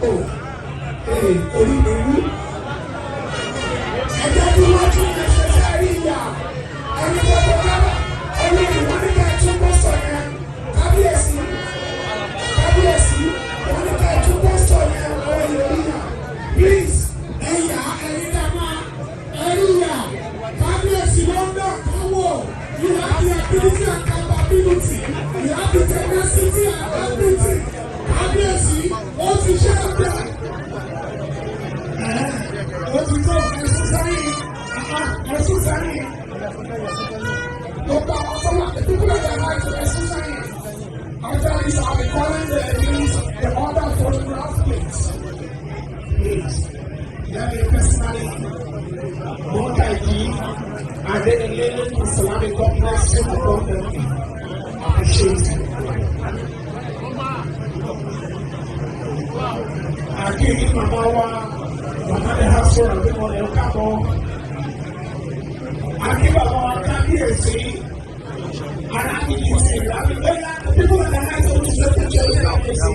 Orí mi wú. Ẹ̀jẹ̀ tí wọ́n tún lè ṣe sáré ìyá. Ẹni tó tó dára, ẹni ìwọ́n ní ká tún bọ́ sọ yẹn. Kábíyèsí, wọ́n ní ká tún bọ́ sọ yẹn lọ́wọ́ ìròyìn. Please, ẹ̀yà ẹ̀yìndàmá, ẹ̀yìnyà, kábíyèsí London káwọ̀. You have the ability and capability. You have the tenacity and ability. Kábíyèsí, ó ti ṣe àgbà. Ó ti tó ẹ̀sùn sáyìn. Gbogbo àwọn tó wà ní pípọ̀ ẹ̀dá láti ẹ̀sùn sáyìn. After this, I'll be calling the other photograph, please. Please. Let me personally want to give and then a little Islamic complex in the government. Appreciate it. I give you Mama the house for a bit more than a couple. I give up our kábíyèsí. And I mean, you say, I mean, people in the house of the church, kábíyèsí.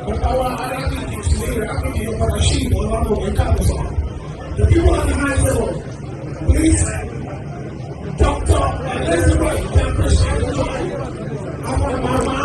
But our Arabic is here, I mean, you're going to see the one who comes on. The people on the high level, please, Dr. Elizabeth, our mama,